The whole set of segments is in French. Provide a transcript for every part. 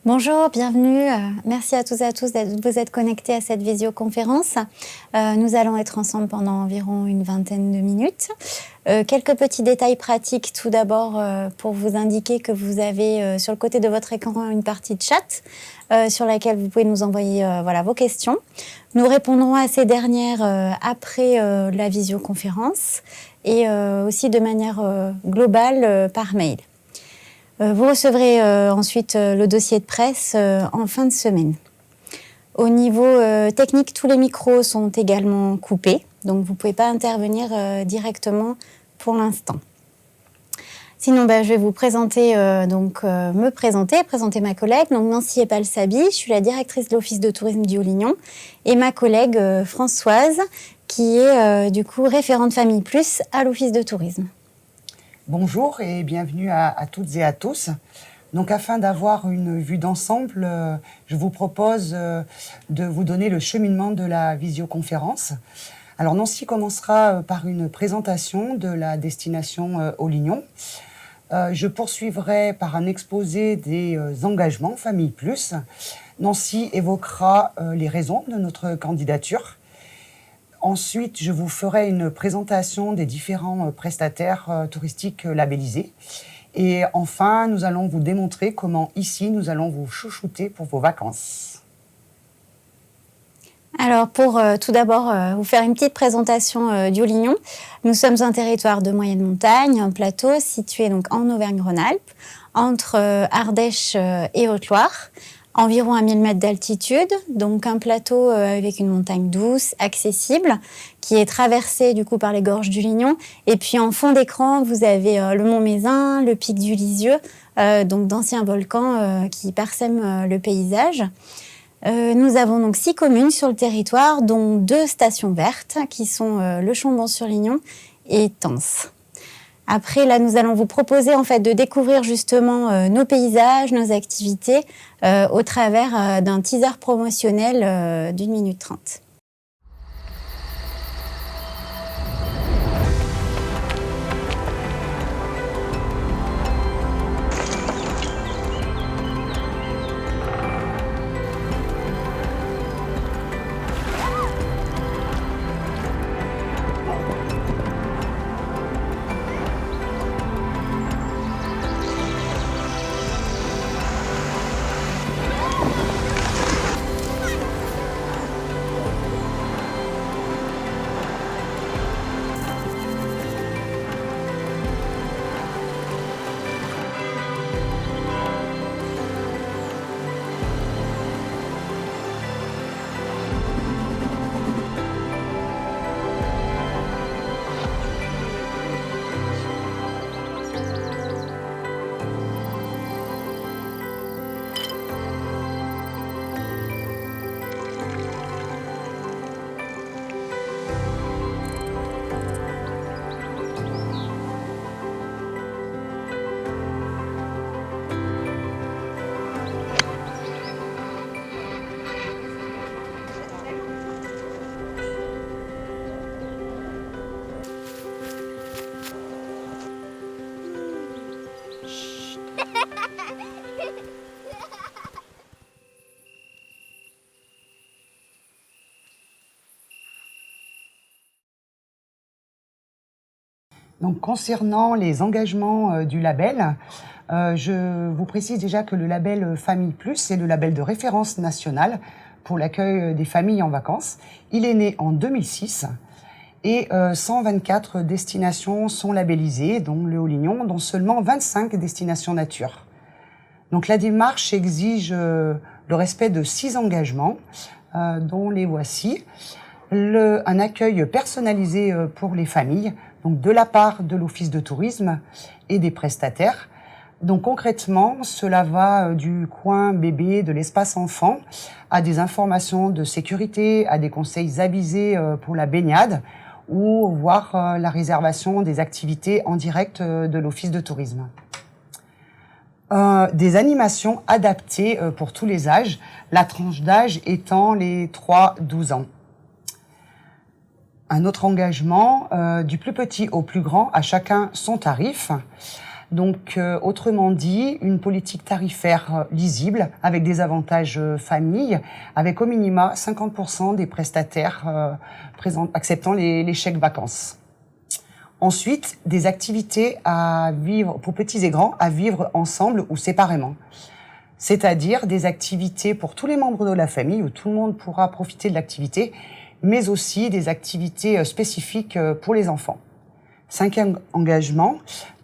Bonjour, bienvenue. Merci à tous et à tous de vous être connectés à cette visioconférence. Nous allons être ensemble pendant environ une vingtaine de minutes. Quelques petits détails pratiques tout d'abord pour vous indiquer que vous avez sur le côté de votre écran une partie de chat sur laquelle vous pouvez nous envoyer vos questions. Nous répondrons à ces dernières après la visioconférence et aussi de manière globale par mail. Vous recevrez ensuite le dossier de presse en fin de semaine. Au niveau technique, tous les micros sont également coupés, donc vous ne pouvez pas intervenir directement pour l'instant. Sinon, je vais vous présenter, présenter ma collègue, donc Nancy Epal-Sabi. Je suis la directrice de l'Office de tourisme du Haut-Lignon, et ma collègue Françoise, qui est référente Famille Plus à l'Office de tourisme. Bonjour et bienvenue à toutes et à tous. Donc, afin d'avoir une vue d'ensemble, je vous propose de vous donner le cheminement de la visioconférence. Alors, Nancy commencera par une présentation de la destination Haut-Lignon. Je poursuivrai par un exposé des engagements Famille Plus. Nancy évoquera les raisons de notre candidature. Ensuite, je vous ferai une présentation des différents prestataires touristiques labellisés. Et enfin, nous allons vous démontrer comment ici, nous allons vous chouchouter pour vos vacances. Alors, pour tout d'abord vous faire une petite présentation du Haut-Lignon, nous sommes un territoire de moyenne montagne, un plateau situé donc en Auvergne-Rhône-Alpes, entre Ardèche et Haute-Loire. Environ à 1000 mètres d'altitude, donc un plateau avec une montagne douce, accessible, qui est traversé par les gorges du Lignon. Et puis en fond d'écran, vous avez le mont Mézin, le pic du Lisieux, donc d'anciens volcans qui parsèment le paysage. Nous avons donc 6 communes sur le territoire, dont 2 stations vertes, qui sont le Chambon-sur-Lignon et Tence. Après, là, nous allons vous proposer en fait de découvrir justement nos paysages, nos activités au travers d'un teaser promotionnel d'1 minute 30. Donc, concernant les engagements du label, je vous précise déjà que le label Famille Plus, c'est le label de référence nationale pour l'accueil des familles en vacances. Il est né en 2006 et 124 destinations sont labellisées, dont le Haut-Lignon, dont seulement 25 destinations nature. Donc, la démarche exige le respect de 6 engagements, dont les voici. Un accueil personnalisé pour les familles, donc de la part de l'Office de tourisme et des prestataires. Donc concrètement, cela va du coin bébé, de l'espace enfant, à des informations de sécurité, à des conseils avisés pour la baignade, ou voire la réservation des activités en direct de l'Office de tourisme. Des animations adaptées pour tous les âges, la tranche d'âge étant les 3-12 ans. Un autre engagement, du plus petit au plus grand, à chacun son tarif. Donc, autrement dit, une politique tarifaire lisible, avec des avantages famille, avec au minima 50% des prestataires acceptant les chèques vacances. Ensuite, des activités à vivre, pour petits et grands, à vivre ensemble ou séparément. C'est-à-dire des activités pour tous les membres de la famille, où tout le monde pourra profiter de l'activité, mais aussi des activités spécifiques pour les enfants. 5e engagement,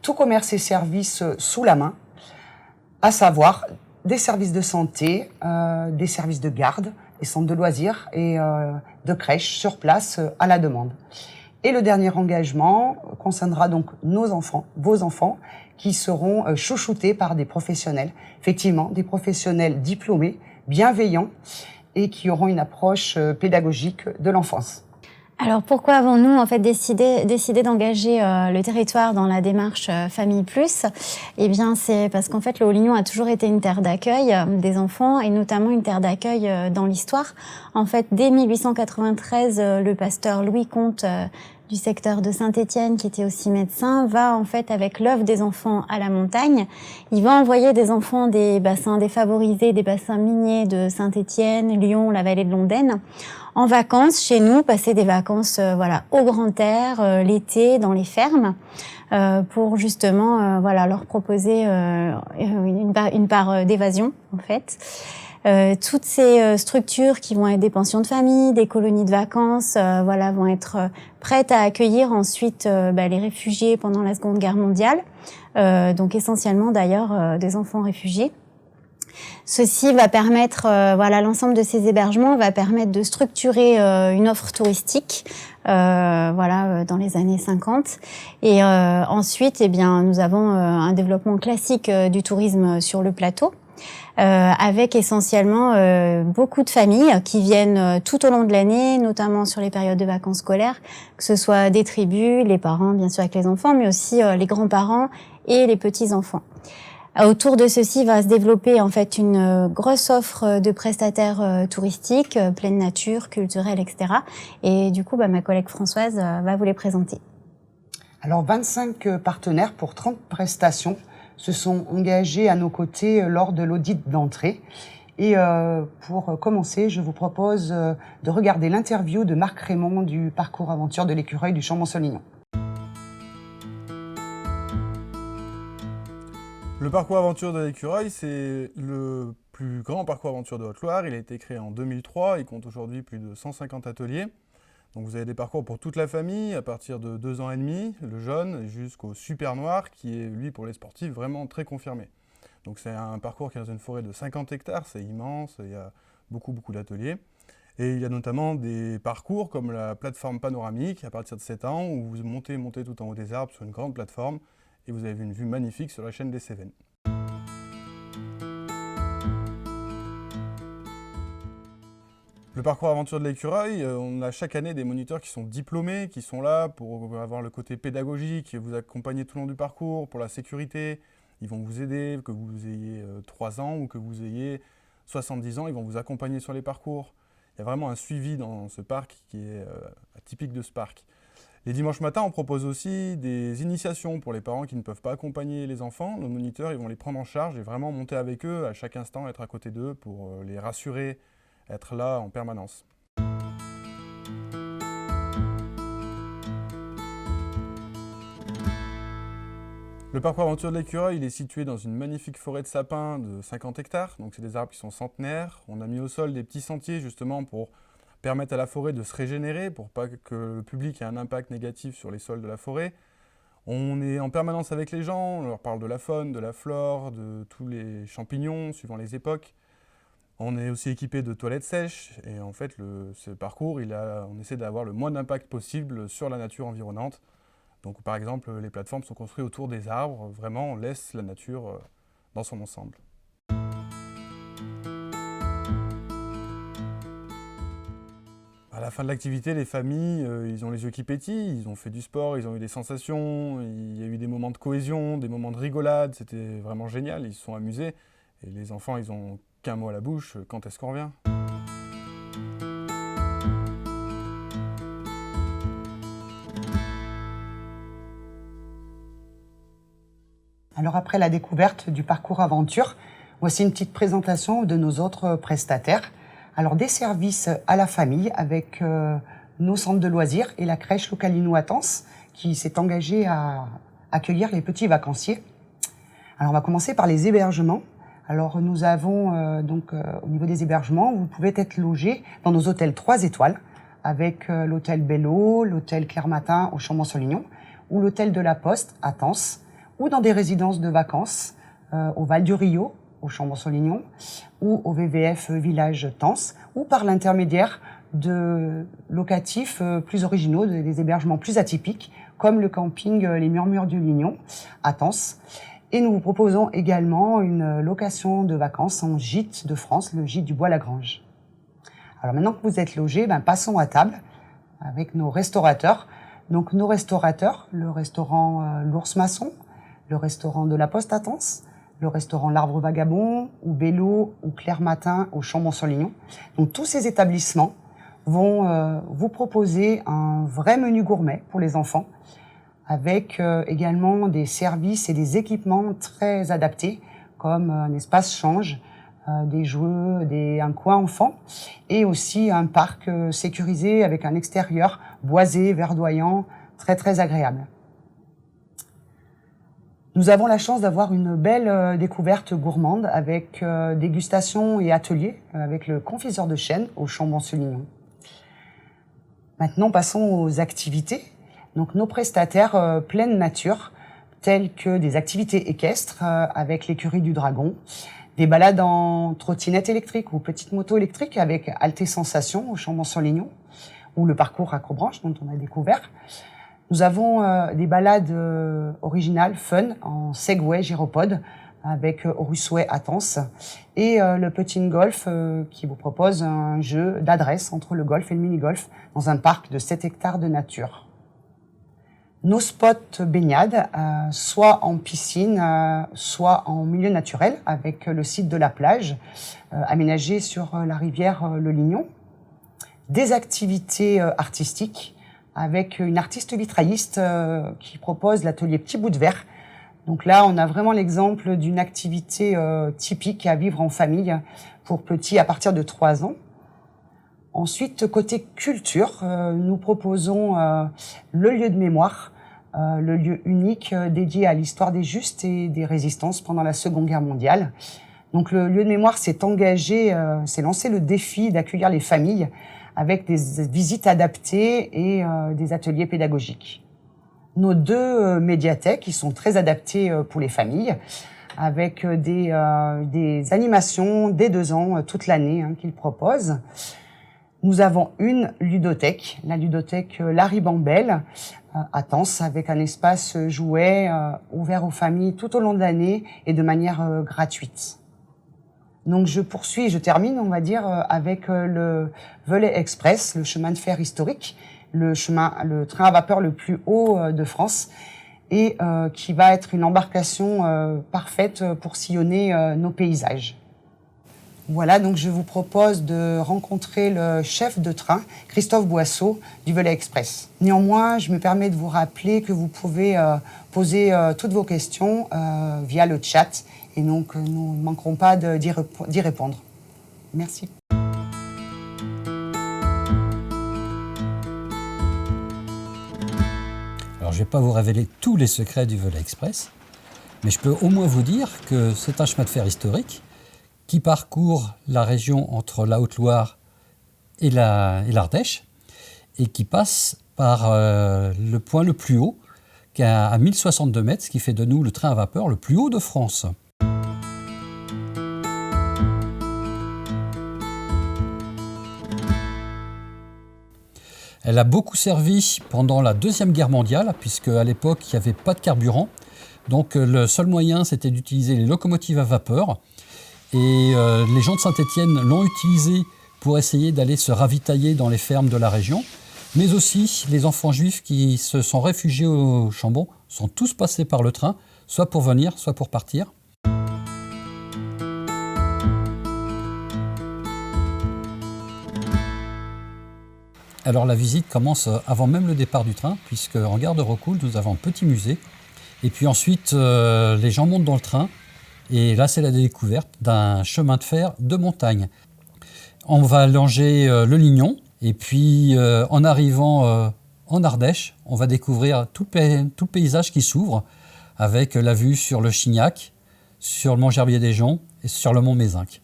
tout commerce et services sous la main, à savoir des services de santé, des services de garde, des centres de loisirs et de crèches sur place à la demande. Et le dernier engagement concernera donc nos enfants, vos enfants, qui seront chouchoutés par des professionnels, effectivement, des professionnels diplômés, bienveillants et qui auront une approche pédagogique de l'enfance. Alors pourquoi avons-nous en fait décidé d'engager le territoire dans la démarche Famille Plus ? Eh bien c'est parce qu'en fait le Haut-Lignon a toujours été une terre d'accueil des enfants et notamment une terre d'accueil dans l'histoire. En fait dès 1893 le pasteur Louis Comte du secteur de Saint-Étienne, qui était aussi médecin, va en fait avec l'œuvre des enfants à la montagne. Il va envoyer des enfants des bassins défavorisés, des bassins miniers de Saint-Étienne, Lyon, la vallée de l'Ondaine, en vacances chez nous, passer des vacances au grand air, l'été, dans les fermes, pour justement leur proposer une part d'évasion en fait. Toutes ces structures qui vont être des pensions de famille, des colonies de vacances, vont être prêtes à accueillir ensuite les réfugiés pendant la Seconde Guerre mondiale, donc essentiellement d'ailleurs des enfants réfugiés. Ceci va permettre, l'ensemble de ces hébergements va permettre de structurer une offre touristique, dans les années 50. Et ensuite, nous avons un développement classique du tourisme sur le plateau. Avec essentiellement beaucoup de familles qui viennent tout au long de l'année, notamment sur les périodes de vacances scolaires, que ce soit des tribus, les parents bien sûr avec les enfants, mais aussi les grands-parents et les petits-enfants. Autour de ceci va se développer en fait une grosse offre de prestataires touristiques, pleine nature, culturelle, etc. Et du coup, ma collègue Françoise va vous les présenter. Alors 25 partenaires pour 30 prestations se sont engagés à nos côtés lors de l'audit d'entrée. Et pour commencer, je vous propose de regarder l'interview de Marc Raymond du parcours aventure de l'écureuil du Champ-Mont-Solignon. Le parcours aventure de l'écureuil, c'est le plus grand parcours aventure de Haute-Loire. Il a été créé en 2003, il compte aujourd'hui plus de 150 ateliers. Donc vous avez des parcours pour toute la famille, à partir de 2 ans et demi, le jeune, jusqu'au super noir, qui est, lui, pour les sportifs, vraiment très confirmé. Donc c'est un parcours qui est dans une forêt de 50 hectares, c'est immense, il y a beaucoup d'ateliers. Et il y a notamment des parcours comme la plateforme panoramique, à partir de 7 ans, où vous montez tout en haut des arbres sur une grande plateforme, et vous avez une vue magnifique sur la chaîne des Cévennes. Le parcours aventure de l'écureuil, on a chaque année des moniteurs qui sont diplômés, qui sont là pour avoir le côté pédagogique, vous accompagner tout le long du parcours, pour la sécurité. Ils vont vous aider, que vous ayez 3 ans ou que vous ayez 70 ans, ils vont vous accompagner sur les parcours. Il y a vraiment un suivi dans ce parc qui est atypique de ce parc. Les dimanches matins, on propose aussi des initiations pour les parents qui ne peuvent pas accompagner les enfants. Nos moniteurs, ils vont les prendre en charge et vraiment monter avec eux à chaque instant, être à côté d'eux pour les rassurer, être là en permanence. Le parcours aventure de l'écureuil, il est situé dans une magnifique forêt de sapins de 50 hectares. Donc c'est des arbres qui sont centenaires. On a mis au sol des petits sentiers justement pour permettre à la forêt de se régénérer, pour pas que le public ait un impact négatif sur les sols de la forêt. On est en permanence avec les gens, on leur parle de la faune, de la flore, de tous les champignons suivant les époques. On est aussi équipé de toilettes sèches et en fait ce parcours, on essaie d'avoir le moins d'impact possible sur la nature environnante. Donc par exemple, les plateformes sont construites autour des arbres, vraiment on laisse la nature dans son ensemble. À la fin de l'activité, les familles, ils ont les yeux qui pétillent, ils ont fait du sport, ils ont eu des sensations, il y a eu des moments de cohésion, des moments de rigolade, c'était vraiment génial, ils se sont amusés. Et les enfants, ils ont qu'un mot à la bouche, quand est-ce qu'on revient ? Alors après la découverte du parcours aventure, voici une petite présentation de nos autres prestataires. Alors des services à la famille avec nos centres de loisirs et la crèche Localinou à Tence qui s'est engagée à accueillir les petits vacanciers. Alors on va commencer par les hébergements. Alors nous avons au niveau des hébergements, vous pouvez être logé dans nos hôtels 3 étoiles avec l'hôtel Bello, l'hôtel Claire-Matin au Chambon-sur-Lignon ou l'hôtel de la Poste à Tence ou dans des résidences de vacances au Val du Rio au Chambon-sur-Lignon ou au VVF Village Tence ou par l'intermédiaire de locatifs plus originaux, des hébergements plus atypiques comme le camping Les Murmures du Lignon à Tence. Et nous vous proposons également une location de vacances en gîte de France, le gîte du Bois-Lagrange. Alors maintenant que vous êtes logés, passons à table avec nos restaurateurs. Donc nos restaurateurs, le restaurant L'Ours Maçon, le restaurant de la Poste à Tence, le restaurant L'Arbre Vagabond, ou Bello, ou Claire-Matin au Chambon-sur-Lignon. Donc tous ces établissements vont vous proposer un vrai menu gourmet pour les enfants, avec également des services et des équipements très adaptés, comme un espace change, des jeux, un coin enfant, et aussi un parc sécurisé avec un extérieur boisé, verdoyant, très très agréable. Nous avons la chance d'avoir une belle découverte gourmande avec dégustation et atelier avec le confiseur de chêne au Chambon-sur-Lignon. Maintenant, passons aux activités. Donc, nos prestataires pleine nature, tels que des activités équestres avec l'écurie du Dragon, des balades en trottinette électrique ou petite moto électrique avec Alté Sensation au Chambon-sur-Lignon, ou le parcours Acrobranche dont on a découvert. Nous avons des balades originales, fun, en Segway gyropode avec Orusway à Tence et le Putting Golf qui vous propose un jeu d'adresse entre le golf et le mini-golf dans un parc de 7 hectares de nature. Nos spots baignades, soit en piscine, soit en milieu naturel, avec le site de la plage, aménagé sur la rivière Le Lignon. Des activités artistiques, avec une artiste vitrailliste qui propose l'atelier Petit Bout de Verre. Donc là, on a vraiment l'exemple d'une activité typique à vivre en famille pour petits à partir de 3 ans. Ensuite, côté culture, nous proposons le lieu de mémoire, le lieu unique dédié à l'histoire des Justes et des résistances pendant la Seconde Guerre mondiale. Donc le lieu de mémoire s'est engagé, s'est lancé le défi d'accueillir les familles avec des visites adaptées et des ateliers pédagogiques. Nos 2 médiathèques, qui sont très adaptées pour les familles, avec des animations dès 2 ans toute l'année qu'ils proposent. Nous avons une ludothèque, la ludothèque La Ribambelle à Tence, avec un espace jouet ouvert aux familles tout au long de l'année et de manière gratuite. Donc je poursuis et je termine, on va dire, avec le Velay Express, le chemin de fer historique, le train à vapeur le plus haut de France et qui va être une embarcation parfaite pour sillonner nos paysages. Voilà, donc je vous propose de rencontrer le chef de train, Christophe Boisseau, du Velay Express. Néanmoins, je me permets de vous rappeler que vous pouvez poser toutes vos questions via le chat, et donc nous ne manquerons pas d'y répondre. Merci. Alors, je ne vais pas vous révéler tous les secrets du Velay Express, mais je peux au moins vous dire que c'est un chemin de fer historique qui parcourt la région entre la Haute-Loire et l'Ardèche et qui passe par le point le plus haut, qui est à 1062 mètres, ce qui fait de nous le train à vapeur le plus haut de France. Elle a beaucoup servi pendant la Deuxième Guerre mondiale, puisque à l'époque, il n'y avait pas de carburant. Donc le seul moyen, c'était d'utiliser les locomotives à vapeur. Et les gens de Saint-Étienne l'ont utilisé pour essayer d'aller se ravitailler dans les fermes de la région. Mais aussi, les enfants juifs qui se sont réfugiés au Chambon sont tous passés par le train, soit pour venir, soit pour partir. Alors la visite commence avant même le départ du train, puisque en gare de Rocoul, nous avons un petit musée Et puis ensuite, les gens montent dans le train. Et là, c'est la découverte d'un chemin de fer de montagne. On va longer le Lignon. Et puis, en arrivant en Ardèche, on va découvrir tout le paysage qui s'ouvre, avec la vue sur le Chignac, sur le mont Gerbier-des-Joncs et sur le mont Mézinc.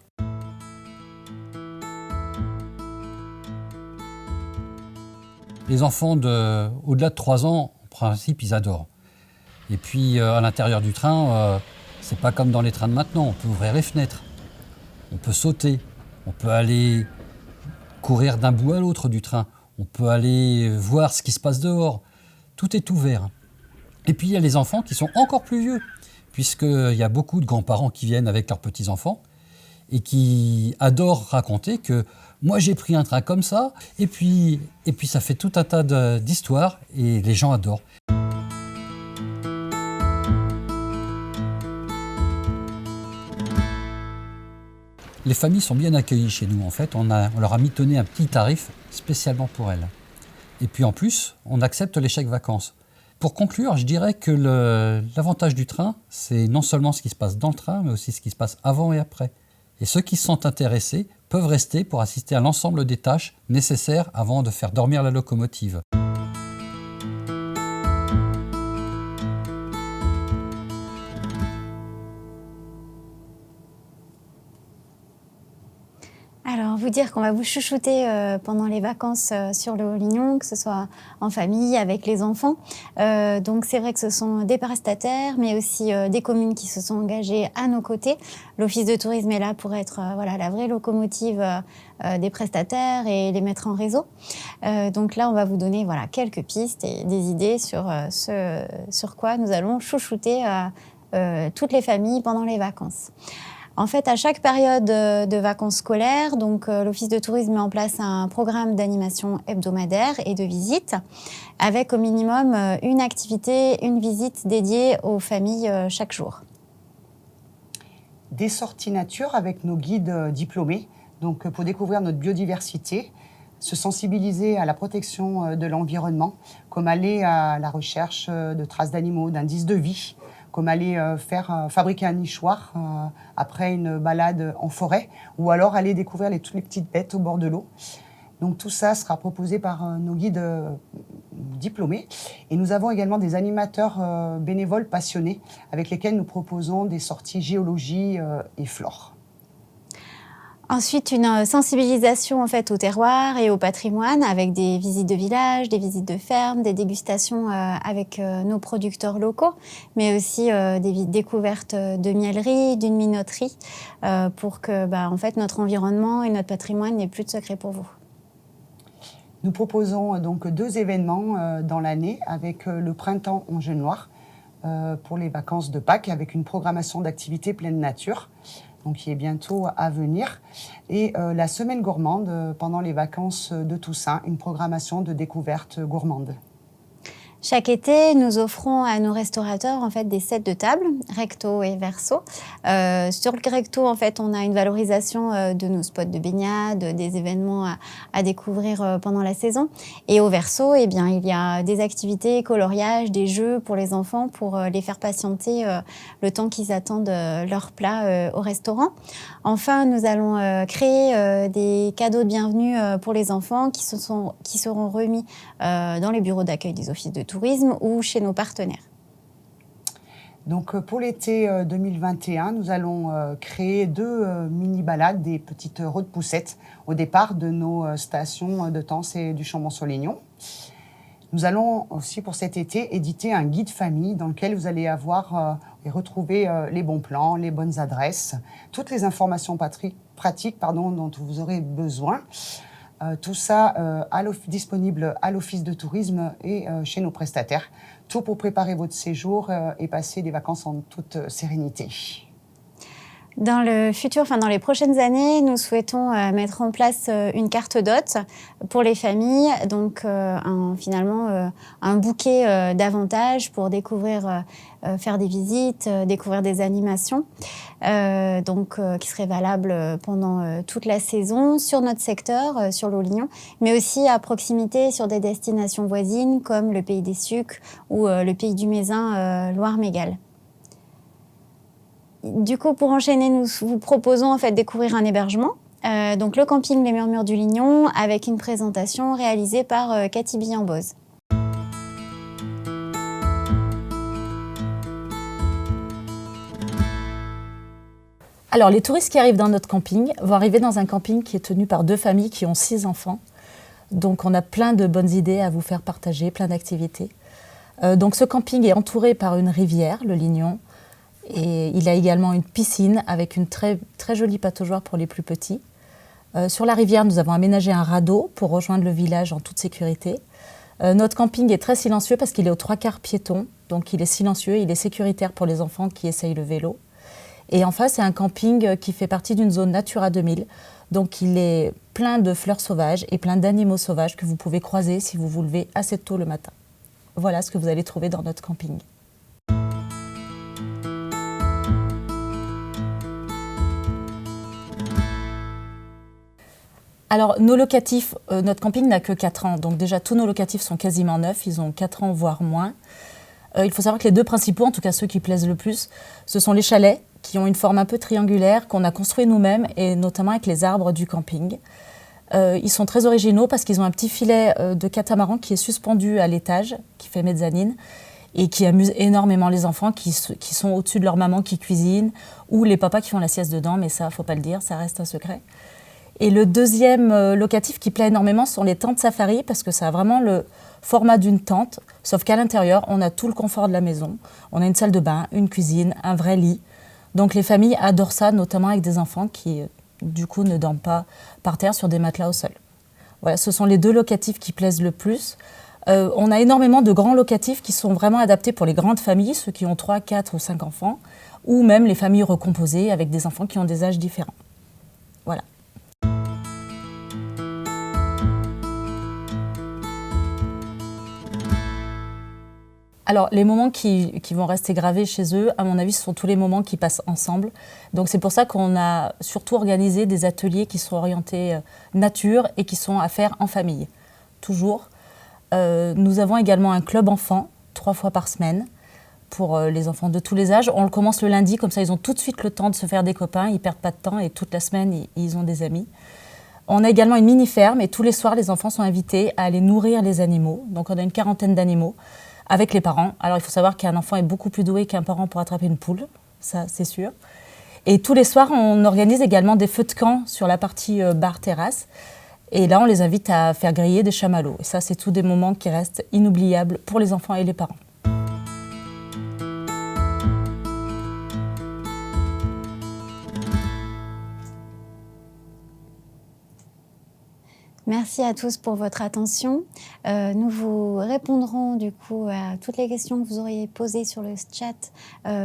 Les enfants au-delà de 3 ans, en principe, ils adorent. Et puis, à l'intérieur du train, c'est pas comme dans les trains de maintenant. On peut ouvrir les fenêtres, on peut sauter, on peut aller courir d'un bout à l'autre du train, on peut aller voir ce qui se passe dehors. Tout est ouvert. Et puis, il y a les enfants qui sont encore plus vieux, puisqu'il y a beaucoup de grands-parents qui viennent avec leurs petits-enfants et qui adorent raconter que moi j'ai pris un train comme ça, et puis ça fait tout un tas d'histoires et les gens adorent. Les familles sont bien accueillies chez nous. En fait, on leur a mitonné un petit tarif spécialement pour elles. Et puis en plus, on accepte les chèques vacances. Pour conclure, je dirais que l'avantage du train, c'est non seulement ce qui se passe dans le train, mais aussi ce qui se passe avant et après. Et ceux qui sont intéressés peuvent rester pour assister à l'ensemble des tâches nécessaires avant de faire dormir la locomotive. Alors, vous dire qu'on va vous chouchouter pendant les vacances sur le Haut-Lignon, que ce soit en famille, avec les enfants. Donc, c'est vrai que ce sont des prestataires, mais aussi des communes qui se sont engagées à nos côtés. L'Office de tourisme est là pour être la vraie locomotive des prestataires et les mettre en réseau. Donc là, on va vous donner quelques pistes et des idées sur ce sur quoi nous allons chouchouter toutes les familles pendant les vacances. En fait, à chaque période de vacances scolaires, donc l'Office de tourisme met en place un programme d'animation hebdomadaire et de visite, avec au minimum une activité, une visite dédiée aux familles chaque jour. Des sorties nature avec nos guides diplômés, donc pour découvrir notre biodiversité, se sensibiliser à la protection de l'environnement, comme aller à la recherche de traces d'animaux, d'indices de vie, comme aller fabriquer un nichoir après une balade en forêt, ou alors aller découvrir toutes les petites bêtes au bord de l'eau. Donc tout ça sera proposé par nos guides diplômés. Et nous avons également des animateurs bénévoles passionnés avec lesquels nous proposons des sorties géologie et flore. Ensuite, une sensibilisation en fait au terroir et au patrimoine avec des visites de village, des visites de ferme, des dégustations avec nos producteurs locaux, mais aussi des découvertes de miellerie, d'une minoterie pour que en fait, notre environnement et notre patrimoine n'aient plus de secret pour vous. Nous proposons donc 2 événements dans l'année avec le printemps en jeu noir pour les vacances de Pâques avec une programmation d'activités pleine nature. Donc qui est bientôt à venir, et la semaine gourmande pendant les vacances de Toussaint, une programmation de découvertes gourmandes. Chaque été, nous offrons à nos restaurateurs en fait des sets de table, recto et verso. Sur le recto, en fait, on a une valorisation de nos spots de baignade, des événements à découvrir pendant la saison. Et au verso, il y a des activités, coloriage, des jeux pour les enfants pour les faire patienter le temps qu'ils attendent leur plat au restaurant. Enfin, nous allons créer des cadeaux de bienvenue pour les enfants qui seront remis dans les bureaux d'accueil des offices de tourisme ou chez nos partenaires. Donc pour l'été 2021, nous allons créer 2 mini-balades, des petites routes poussettes au départ de nos stations de Tence et du Chambon-sur-Lignon. Nous allons aussi pour cet été éditer un guide famille dans lequel vous allez avoir et retrouver les bons plans, les bonnes adresses, toutes les informations pratiques dont vous aurez besoin. Tout ça disponible à l'Office de tourisme et chez nos prestataires. Tout pour préparer votre séjour et passer des vacances en toute sérénité. Dans le futur, dans les prochaines années, nous souhaitons mettre en place une carte d'hôtes pour les familles, donc un bouquet d'avantages pour découvrir, faire des visites, découvrir des animations, qui seraient valables pendant toute la saison sur notre secteur, sur l'Eau-Lignon, mais aussi à proximité sur des destinations voisines comme le Pays des Sucs ou le Pays du Mézin, Loire-Mégale. Du coup, pour enchaîner, nous vous proposons de découvrir un hébergement. Donc le camping Les Murmures du Lignon, avec une présentation réalisée par Cathy Billamboz. Alors, les touristes qui arrivent dans notre camping vont arriver dans un camping qui est tenu par 2 familles qui ont 6 enfants. Donc, on a plein de bonnes idées à vous faire partager, plein d'activités. Donc, ce camping est entouré par une rivière, le Lignon. Et il a également une piscine avec une très, très jolie pataugeoire pour les plus petits. Sur la rivière, nous avons aménagé un radeau pour rejoindre le village en toute sécurité. Notre camping est très silencieux parce qu'il est aux 3/4 piéton. Donc il est silencieux, il est sécuritaire pour les enfants qui essayent le vélo. Et en face, c'est un camping qui fait partie d'une zone Natura 2000. Donc il est plein de fleurs sauvages et plein d'animaux sauvages que vous pouvez croiser si vous vous levez assez tôt le matin. Voilà ce que vous allez trouver dans notre camping. Alors, nos locatifs, notre camping n'a que 4 ans. Donc déjà, tous nos locatifs sont quasiment neufs. Ils ont 4 ans, voire moins. Il faut savoir que les 2 principaux, en tout cas ceux qui plaisent le plus, ce sont les chalets qui ont une forme un peu triangulaire qu'on a construit nous-mêmes et notamment avec les arbres du camping. Ils sont très originaux parce qu'ils ont un petit filet de catamaran qui est suspendu à l'étage, qui fait mezzanine et qui amuse énormément les enfants qui sont au-dessus de leur maman qui cuisine ou les papas qui font la sieste dedans, mais ça, faut pas le dire, ça reste un secret. Et le deuxième locatif qui plaît énormément sont les tentes safari parce que ça a vraiment le format d'une tente, sauf qu'à l'intérieur, on a tout le confort de la maison. On a une salle de bain, une cuisine, un vrai lit. Donc les familles adorent ça, notamment avec des enfants qui, du coup, ne dorment pas par terre sur des matelas au sol. Voilà, ce sont les 2 locatifs qui plaisent le plus. On a énormément de grands locatifs qui sont vraiment adaptés pour les grandes familles, ceux qui ont 3, 4 ou 5 enfants, ou même les familles recomposées avec des enfants qui ont des âges différents. Voilà. Alors, les moments qui vont rester gravés chez eux, à mon avis, ce sont tous les moments qui passent ensemble. Donc, c'est pour ça qu'on a surtout organisé des ateliers qui sont orientés nature et qui sont à faire en famille, toujours. Nous avons également un club enfant, 3 fois par semaine, pour les enfants de tous les âges. On le commence le lundi, comme ça, ils ont tout de suite le temps de se faire des copains, ils ne perdent pas de temps et toute la semaine, ils ont des amis. On a également une mini-ferme et tous les soirs, les enfants sont invités à aller nourrir les animaux. Donc, on a une 40aine d'animaux. Avec les parents. Alors, il faut savoir qu'un enfant est beaucoup plus doué qu'un parent pour attraper une poule, ça, c'est sûr. Et tous les soirs, on organise également des feux de camp sur la partie bar-terrasse. Et là, on les invite à faire griller des chamallows. Et ça, c'est tous des moments qui restent inoubliables pour les enfants et les parents. Merci à tous pour votre attention. Nous vous répondrons du coup à toutes les questions que vous auriez posées sur le chat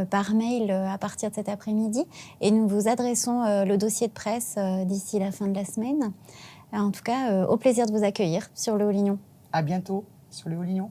par mail à partir de cet après-midi. Et nous vous adressons le dossier de presse d'ici la fin de la semaine. En tout cas, au plaisir de vous accueillir sur le Haut-Lignon. À bientôt sur le Haut-Lignon.